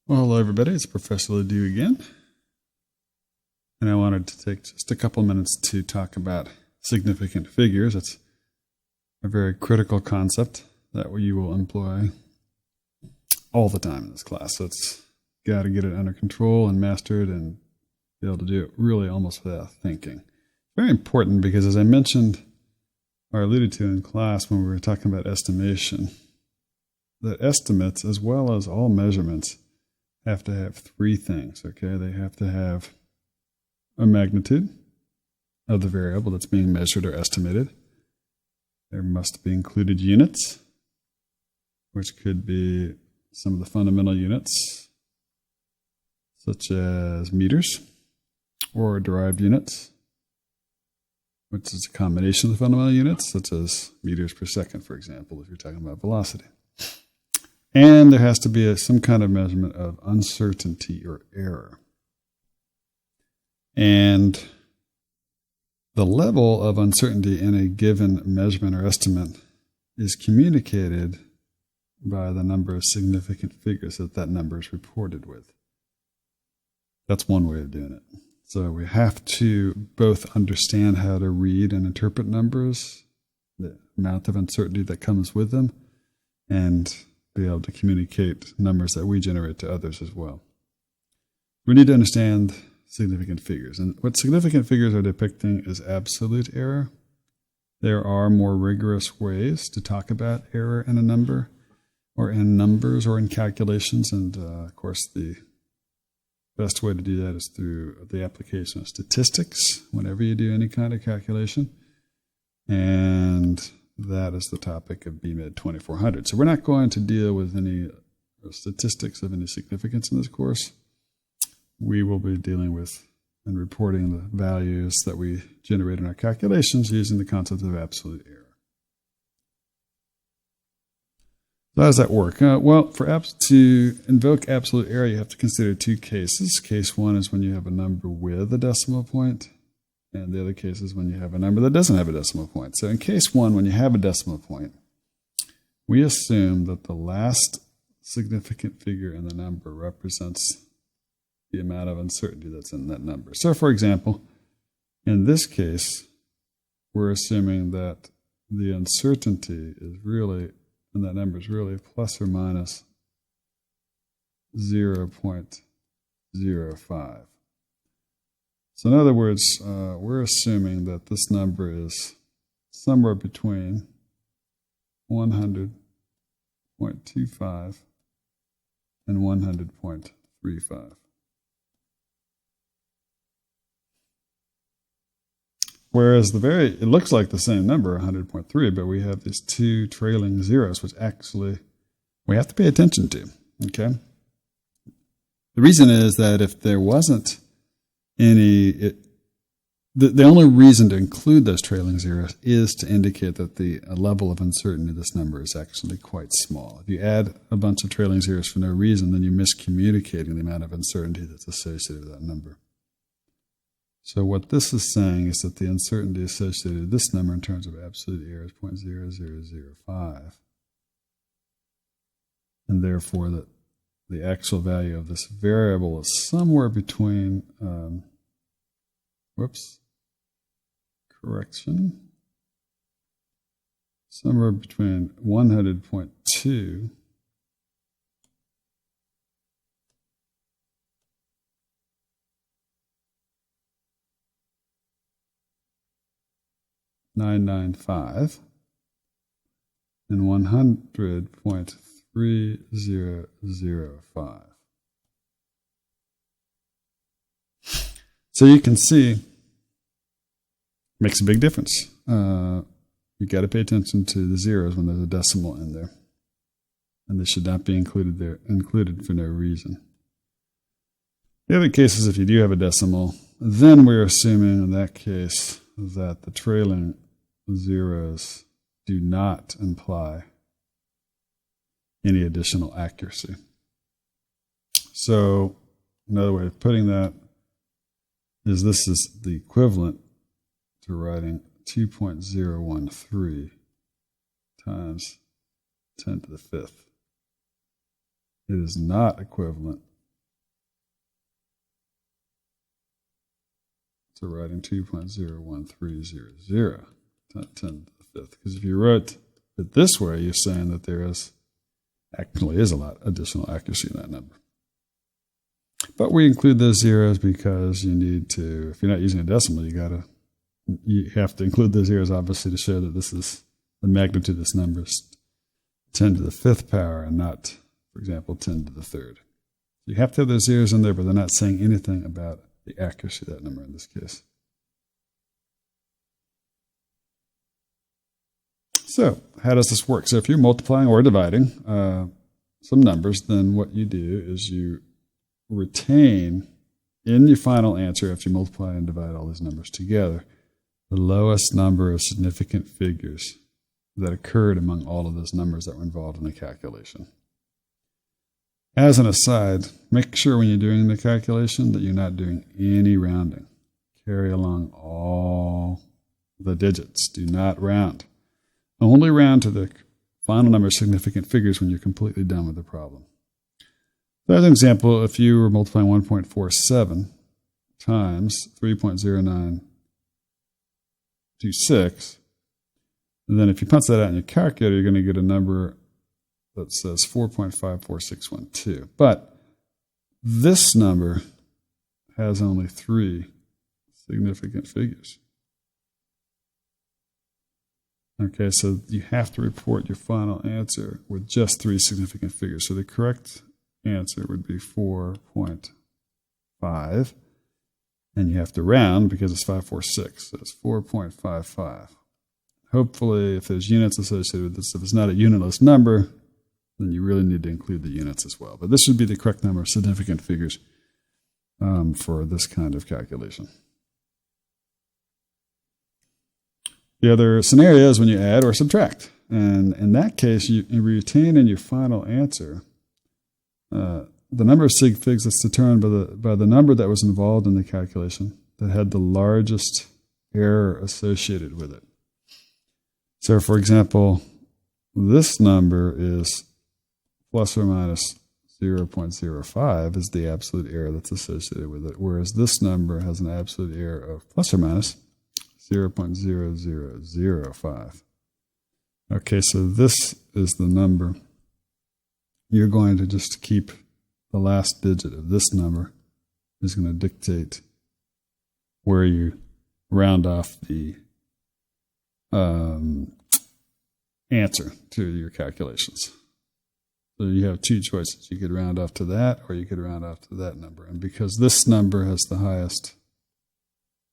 Well, hello everybody, it's Professor Doux again. And I wanted to take just a couple minutes to talk about significant figures. It's a very critical concept that you will employ all the time in this class. So it's got to get it under control and master it and be able to do it really almost without thinking. Very important because, as I mentioned or alluded to in class when we were talking about estimation, that estimates as well as all measurements have to have three things, okay? They have to have a magnitude of the variable that's being measured or estimated. There must be included units, which could be some of the fundamental units, such as meters, or derived units, which is a combination of the fundamental units, such as meters per second, for example, if you're talking about velocity. And there has to be some kind of measurement of uncertainty or error. And the level of uncertainty in a given measurement or estimate is communicated by the number of significant figures that number is reported with. That's one way of doing it. So we have to both understand how to read and interpret numbers, the amount of uncertainty that comes with them, and be able to communicate numbers that we generate to others as well. We need to understand significant figures. And what significant figures are depicting is absolute error. There are more rigorous ways to talk about error in a number, or in numbers, or in calculations. And of course, the best way to do that is through the application of statistics whenever you do any kind of calculation. And that is the topic of BMED 2400. So we're not going to deal with any statistics of any significance in this course. We will be dealing with and reporting the values that we generate in our calculations using the concept of absolute error. So how does that work? Well, to invoke absolute error, you have to consider two cases. Case one is when you have a number with a decimal point, and the other case is when you have a number that doesn't have a decimal point. So in case one, when you have a decimal point, we assume that the last significant figure in the number represents the amount of uncertainty that's in that number. So for example, in this case, we're assuming that the uncertainty is really, and that number is really plus or minus 0.05. So in other words, we're assuming that this number is somewhere between 100.25 and 100.35. Whereas it looks like the same number, 100.3, but we have these two trailing zeros, which actually we have to pay attention to, okay? The reason is that if there wasn't the only reason to include those trailing zeros is to indicate that the level of uncertainty of this number is actually quite small. If you add a bunch of trailing zeros for no reason, then you're miscommunicating the amount of uncertainty that's associated with that number. So what this is saying is that the uncertainty associated with this number in terms of absolute error is 0.0005. And therefore that the actual value of this variable is somewhere between, somewhere between 100.2 995 and 100.3005. So you can see it makes a big difference. You got to pay attention to the zeros when there's a decimal in there, and they should not be included for no reason. The other case is if you do have a decimal, then we're assuming in that case that the trailing zeros do not imply any additional accuracy. So another way of putting that is this is the equivalent to writing 2.013 times 10 to the fifth. It is not equivalent to writing 2.01300, not 10 to the fifth. Because if you wrote it this way, you're saying that there actually is a lot additional accuracy in that number. But we include those zeros because you need to, if you're not using a decimal, you have to include those zeros, obviously, to show that this is the magnitude of this number is 10 to the fifth power and not, for example, 10 to the third. You have to have those zeros in there, but they're not saying anything about the accuracy of that number in this case. So how does this work? So if you're multiplying or dividing some numbers, then what you do is you retain in your final answer, after you multiply and divide all these numbers together, the lowest number of significant figures that occurred among all of those numbers that were involved in the calculation. As an aside, make sure when you're doing the calculation that you're not doing any rounding. Carry along all the digits. Do not round. Only round to the final number of significant figures when you're completely done with the problem. So as an example, if you were multiplying 1.47 times 3.0926, and then if you punch that out in your calculator, you're going to get a number that says 4.54612. But this number has only 3 significant figures. Okay, so you have to report your final answer with just 3 significant figures. So the correct answer would be 4.5, and you have to round because it's 546, so it's 4.55. Hopefully, if there's units associated with this, if it's not a unitless number, then you really need to include the units as well. But this would be the correct number of significant figures for this kind of calculation. The other scenario is when you add or subtract. And in that case, you retain in your final answer the number of sig figs that's determined by the number that was involved in the calculation that had the largest error associated with it. So, for example, this number is plus or minus 0.05 is the absolute error that's associated with it, whereas this number has an absolute error of plus or minus 0.0005. Okay, so this is the number. You're going to just keep the last digit of this number is going to dictate where you round off the answer to your calculations. So you have 2 choices. You could round off to that, or you could round off to that number. And because this number has the highest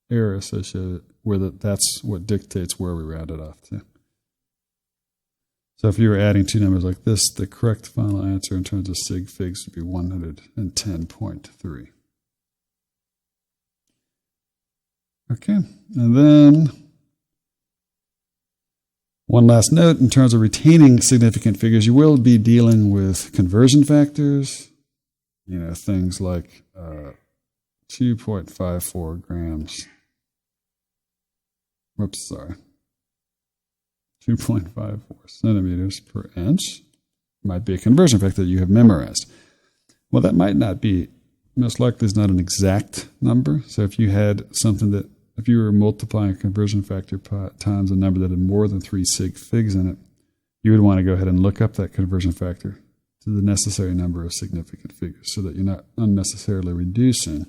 error associated with it, that's what dictates where we round it off to. So if you were adding 2 numbers like this, the correct final answer in terms of sig figs would be 110.3. Okay, and then one last note in terms of retaining significant figures, you will be dealing with conversion factors, things like 2.54 grams. 2.54 centimeters per inch might be a conversion factor that you have memorized. Well, that might not be, most likely is not an exact number. So if you had something that, if you were multiplying a conversion factor times a number that had more than 3 sig figs in it, you would want to go ahead and look up that conversion factor to the necessary number of significant figures so that you're not unnecessarily reducing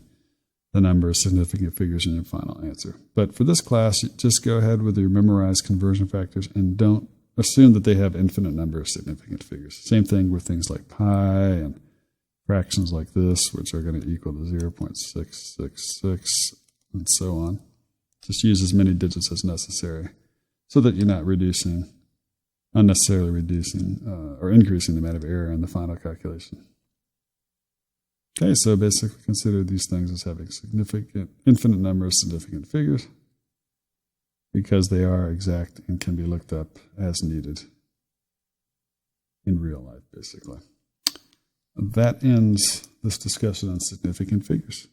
the number of significant figures in your final answer. But for this class, just go ahead with your memorized conversion factors and don't assume that they have infinite number of significant figures. Same thing with things like pi and fractions like this, which are going to equal to 0.666 and so on. Just use as many digits as necessary so that you're not unnecessarily reducing or increasing the amount of error in the final calculation. Okay, so basically consider these things as having infinite number of significant figures because they are exact and can be looked up as needed in real life, basically. That ends this discussion on significant figures.